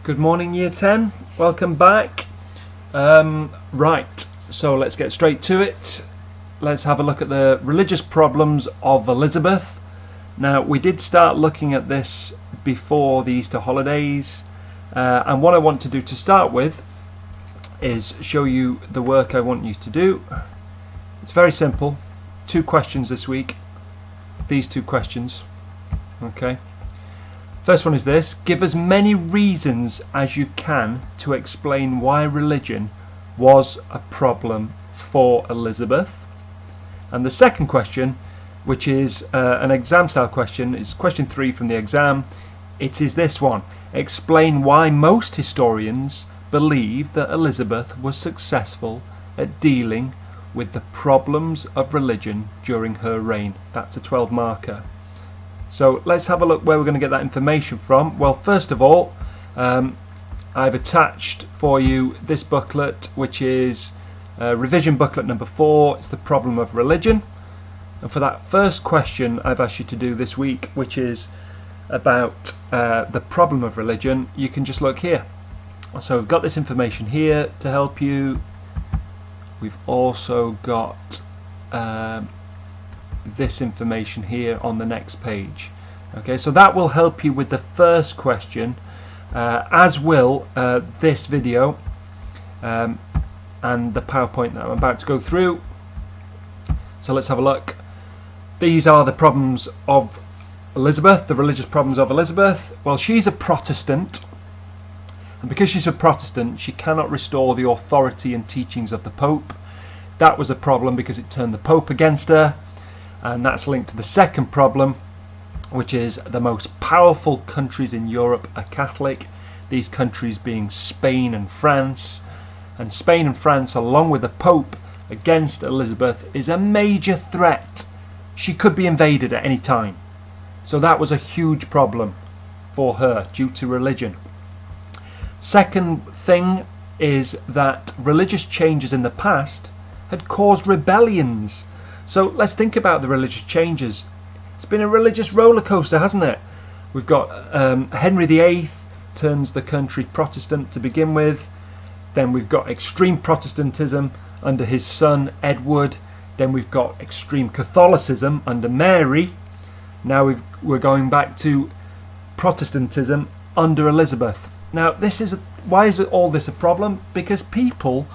Good morning, Year 10. Welcome back. Right, so let's get straight to it. Let's have a look at the religious problems of Elizabeth. Now, we did start looking at this before the Easter holidays, and what I want to do to start with is show you the work I want you to do. It's very simple. 2 questions this week. These 2 questions. Okay. First one is this: give as many reasons as you can to explain why religion was a problem for Elizabeth. And the second question, which is an exam style question, is question 3 from the exam. It is this one: explain why most historians believe that Elizabeth was successful at dealing with the problems of religion during her reign. That's a 12 marker. So let's have a look where we're going to get that information from. Well, first of all, I've attached for you this booklet, which is revision booklet number 4. It's the problem of religion. And for that first question I've asked you to do this week, which is about the problem of religion, you can just look here. So we've got this information here to help you. We've also got this information here on the next page. Okay, so that will help you with the first question, as will this video and the PowerPoint that I'm about to go through. So let's have a look. These are the problems of Elizabeth, the religious problems of Elizabeth. Well, she's a Protestant, and because she's a Protestant, she cannot restore the authority and teachings of the Pope. That was a problem because it turned the Pope against her. And that's linked to the second problem, which is the most powerful countries in Europe are Catholic. These countries being Spain and France. And Spain and France, along with the Pope against Elizabeth, is a major threat. She could be invaded at any time. So that was a huge problem for her due to religion. Second thing is that religious changes in the past had caused rebellions. So let's think about the religious changes. It's been a religious roller coaster, hasn't it? We've got Henry VIII turns the country Protestant to begin with. Then we've got extreme Protestantism under his son Edward. Then we've got extreme Catholicism under Mary. Now we're going back to Protestantism under Elizabeth. Now why is all this a problem? Because people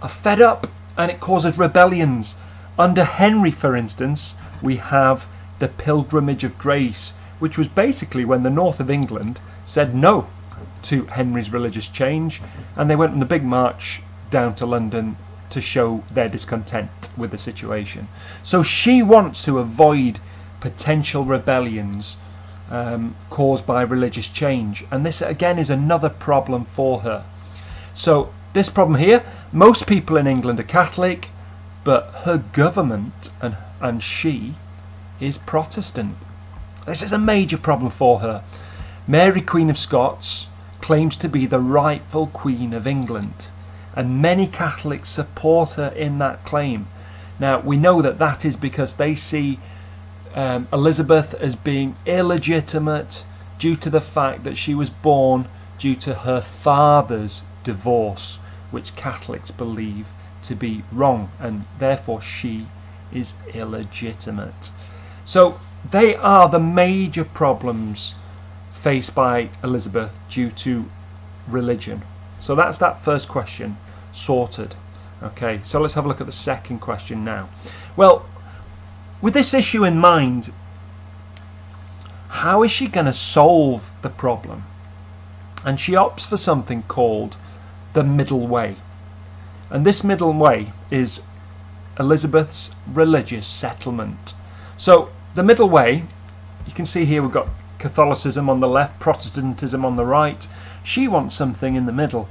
are fed up and it causes rebellions. Under Henry, for instance, we have the Pilgrimage of Grace, which was basically when the north of England said no to Henry's religious change, and they went on a big march down to London to show their discontent with the situation. So she wants to avoid potential rebellions caused by religious change, and this again is another problem for her. So this problem here, most people in England are Catholic, but her government and she is Protestant. This is a major problem for her. Mary, Queen of Scots, claims to be the rightful Queen of England, and many Catholics support her in that claim. Now, we know that is because they see Elizabeth as being illegitimate due to the fact that she was born due to her father's divorce, which Catholics believe to be wrong, and therefore she is illegitimate. So they are the major problems faced by Elizabeth due to religion. So that's that first question sorted. Okay, so let's have a look at the second question now. Well, with this issue in mind, how is she going to solve the problem? And she opts for something called the middle way. And this middle way is Elizabeth's religious settlement. So the middle way, you can see here we've got Catholicism on the left, Protestantism on the right. She wants something in the middle,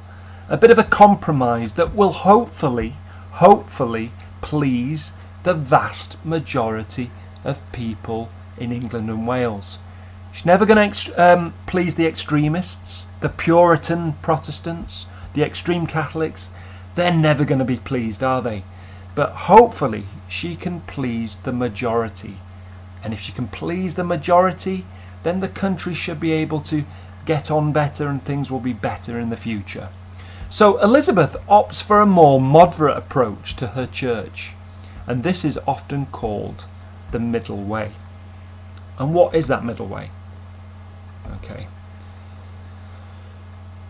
a bit of a compromise that will hopefully please the vast majority of people in England and Wales. She's never going to please the extremists, the Puritan Protestants, the extreme Catholics. They're never going to be pleased, are they? But hopefully she can please the majority. And if she can please the majority, then the country should be able to get on better and things will be better in the future. So Elizabeth opts for a more moderate approach to her church, and this is often called the middle way. And what is that middle way? Okay.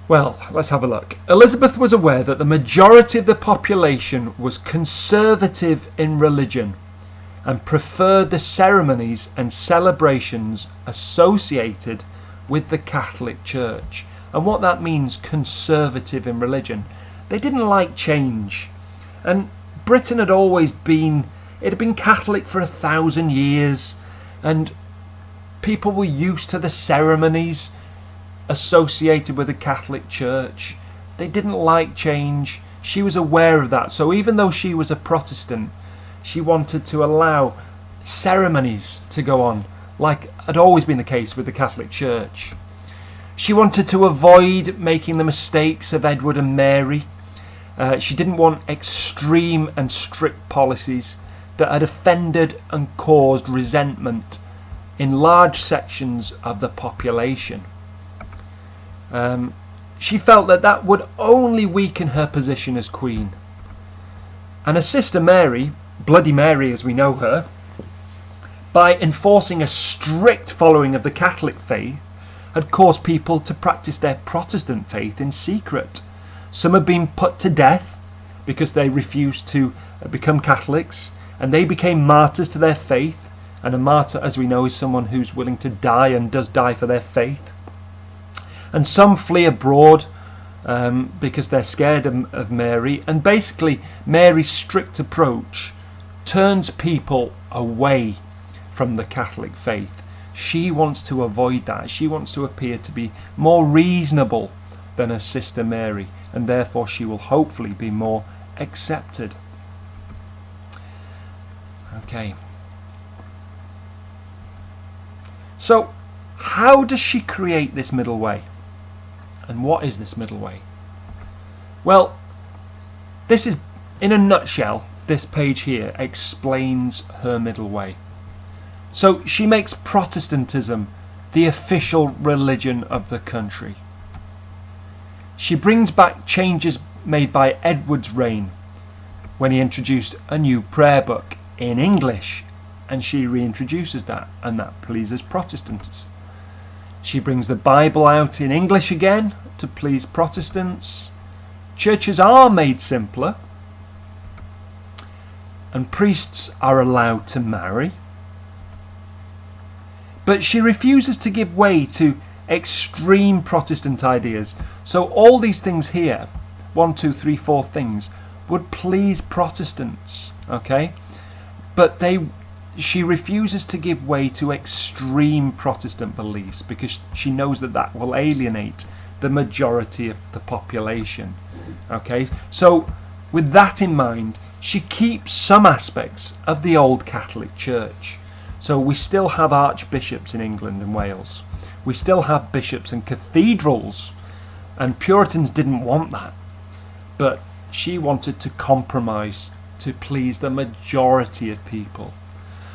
Well, let's have a look. Elizabeth was aware that the majority of the population was conservative in religion and preferred the ceremonies and celebrations associated with the Catholic Church. And what that means, conservative in religion. They didn't like change. And Britain had always been, it had been Catholic for 1,000 years, and people were used to the ceremonies associated with the Catholic Church. They didn't like change. She was aware of that. So even though she was a Protestant, she wanted to allow ceremonies to go on, like had always been the case with the Catholic Church. She wanted to avoid making the mistakes of Edward and Mary. She didn't want extreme and strict policies that had offended and caused resentment in large sections of the population. She felt that that would only weaken her position as Queen. And her sister Mary, Bloody Mary as we know her, by enforcing a strict following of the Catholic faith, had caused people to practice their Protestant faith in secret. Some had been put to death because they refused to become Catholics, and they became martyrs to their faith. And a martyr, as we know, is someone who's willing to die and does die for their faith. And some flee abroad because they're scared of Mary. And basically, Mary's strict approach turns people away from the Catholic faith. She wants to avoid that. She wants to appear to be more reasonable than her sister Mary, and therefore she will hopefully be more accepted. Okay. So, how does she create this middle way? And what is this middle way? Well, this is, in a nutshell, this page here explains her middle way. So she makes Protestantism the official religion of the country. She brings back changes made by Edward's reign when he introduced a new prayer book in English, and she reintroduces that, and that pleases Protestants. She brings the Bible out in English again to please Protestants. Churches are made simpler, and priests are allowed to marry. But she refuses to give way to extreme Protestant ideas. So all these things here, 1, 2, 3, 4 things, would please Protestants, okay? But she refuses to give way to extreme Protestant beliefs because she knows that that will alienate the majority of the population, okay? So with that in mind, she keeps some aspects of the old Catholic Church. So we still have archbishops in England and Wales. We still have bishops and cathedrals, and Puritans didn't want that. But she wanted to compromise to please the majority of people.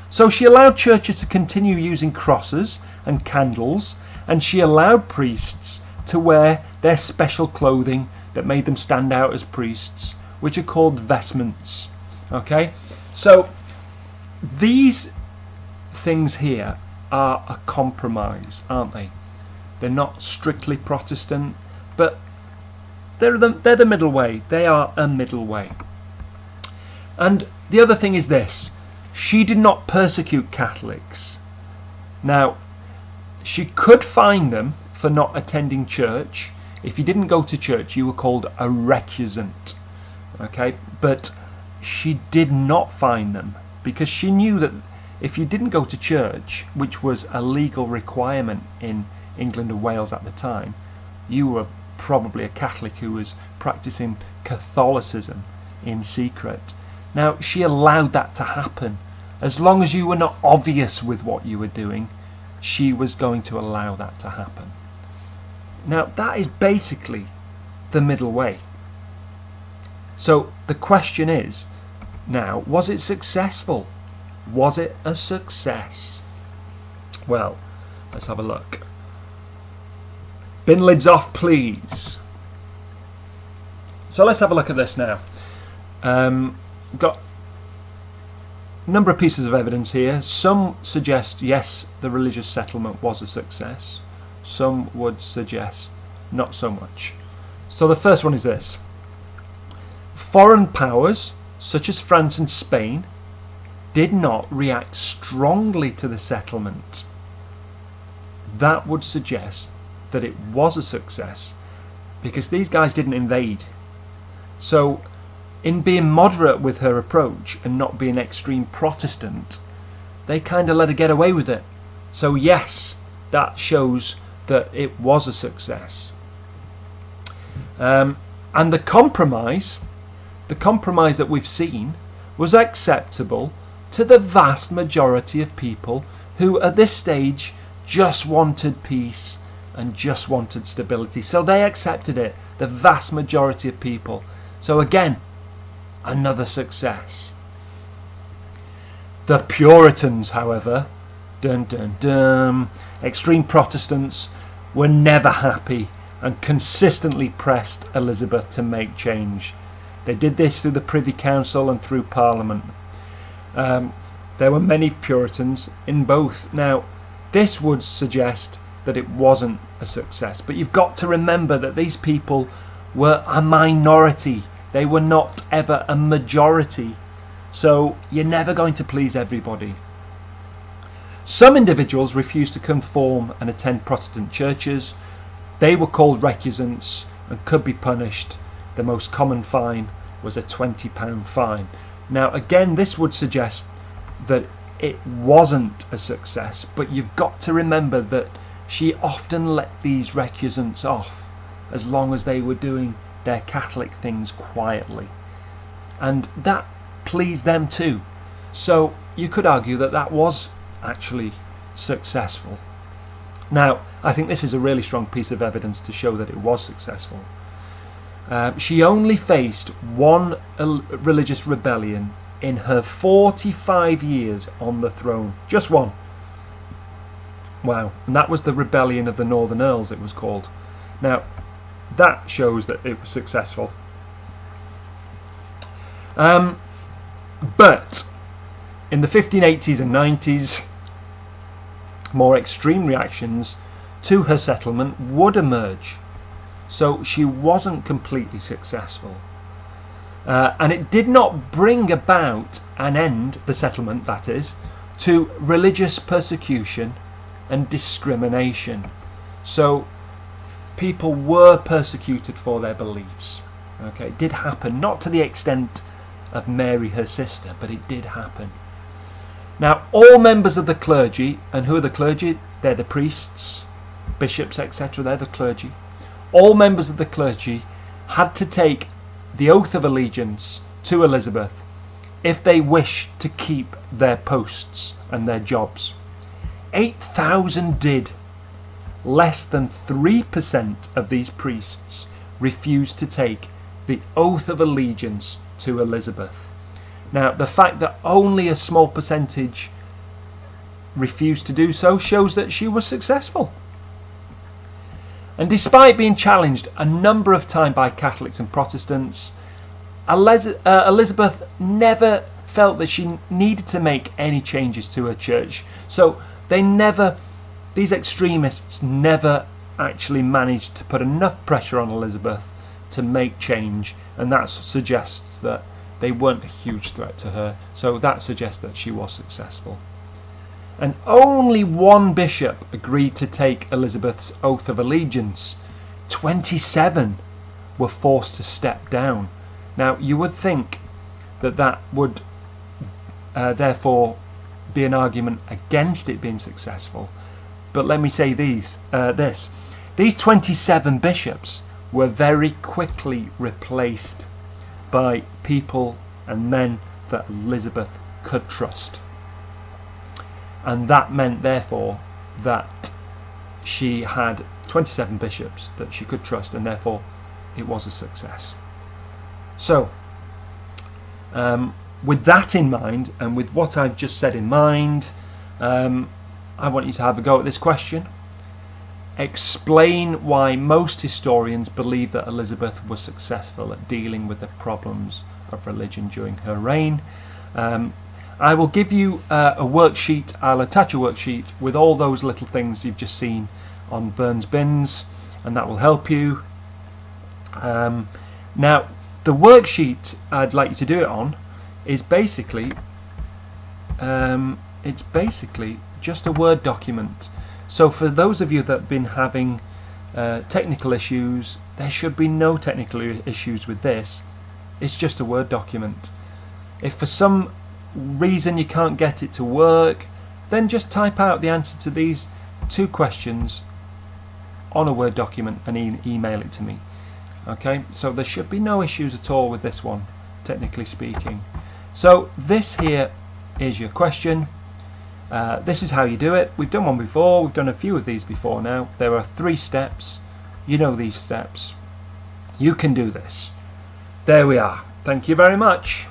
So she allowed churches to continue using crosses and candles, and she allowed priests to wear their special clothing that made them stand out as priests, which are called vestments. Okay? So these things here are a compromise, aren't they? They're not strictly Protestant, but they're the middle way. They are a middle way. And the other thing is this: she did not persecute Catholics. Now, she could fine them for not attending church. If you didn't go to church, you were called a recusant. Okay, but she did not fine them because she knew that if you didn't go to church, which was a legal requirement in England and Wales at the time, you were probably a Catholic who was practicing Catholicism in secret. Now, she allowed that to happen. As long as you were not obvious with what you were doing, she was going to allow that to happen. Now, that is basically the middle way. So the question is, now, was it successful? Was it a success? Well, let's have a look. Bin lids off, please. So let's have a look at this now. We've got a number of pieces of evidence here. Some suggest, yes, the religious settlement was a success. Some would suggest not so much. So the first one is this. Foreign powers, such as France and Spain, did not react strongly to the settlement. That would suggest that it was a success because these guys didn't invade. So in being moderate with her approach and not being extreme Protestant, they kind of let her get away with it. So yes, that shows that it was a success. And the compromise that we've seen was acceptable to the vast majority of people who at this stage just wanted peace and just wanted stability. So they accepted it, the vast majority of people. So again, another success. The Puritans, however, extreme Protestants, were never happy and consistently pressed Elizabeth to make change. They did this through the Privy Council and through Parliament. There were many Puritans in both. Now, this would suggest that it wasn't a success, but you've got to remember that these people were a minority. They were not ever a majority. So you're never going to please everybody. Some individuals refused to conform and attend Protestant churches. They were called recusants and could be punished. The most common fine was a £20 fine. Now again, this would suggest that it wasn't a success, but you've got to remember that she often let these recusants off as long as they were doing their Catholic things quietly. And that pleased them too. So you could argue that that was actually successful. Now, I think this is a really strong piece of evidence to show that it was successful. She only faced one religious rebellion in her 45 years on the throne. Just one. Wow. And that was the rebellion of the Northern Earls, it was called. Now, that shows that it was successful. But in the 1580s and 90s, more extreme reactions to her settlement would emerge. So she wasn't completely successful. And it did not bring about an end, the settlement that is, to religious persecution and discrimination. So people were persecuted for their beliefs. Okay, it did happen, not to the extent of Mary, her sister, but it did happen. Now, all members of the clergy, and who are the clergy? They're the priests, bishops, etc. They're the clergy. All members of the clergy had to take the oath of allegiance to Elizabeth if they wished to keep their posts and their jobs. 8,000 did. Less than 3% of these priests refused to take the oath of allegiance to Elizabeth. Now, the fact that only a small percentage refused to do so shows that she was successful. And despite being challenged a number of times by Catholics and Protestants, Elizabeth never felt that she needed to make any changes to her church. So these extremists never actually managed to put enough pressure on Elizabeth to make change, and that suggests that they weren't a huge threat to her. So that suggests that she was successful. And only one bishop agreed to take Elizabeth's oath of allegiance. 27 were forced to step down. Now, you would think that that would therefore be an argument against it being successful. But let me say this. These 27 bishops were very quickly replaced by people and men that Elizabeth could trust. And that meant, therefore, that she had 27 bishops that she could trust, and therefore it was a success. So, with that in mind, and with what I've just said in mind, I want you to have a go at this question. explain why most historians believe that Elizabeth was successful at dealing with the problems of religion during her reign. I will give you a worksheet. I'll attach a worksheet with all those little things you've just seen on Burns Bins, and that will help you. Now, the worksheet I'd like you to do it on is basically just a Word document. So for those of you that have been having technical issues, there should be no technical issues with this. It's just a Word document. If for some reason you can't get it to work, then just type out the answer to these 2 questions on a Word document and email it to me. Okay, so there should be no issues at all with this one, technically speaking. So this here is your question. This is how you do it. We've done one before. We've done a few of these before now. There are 3 steps. You know these steps. You can do this. There we are. Thank you very much.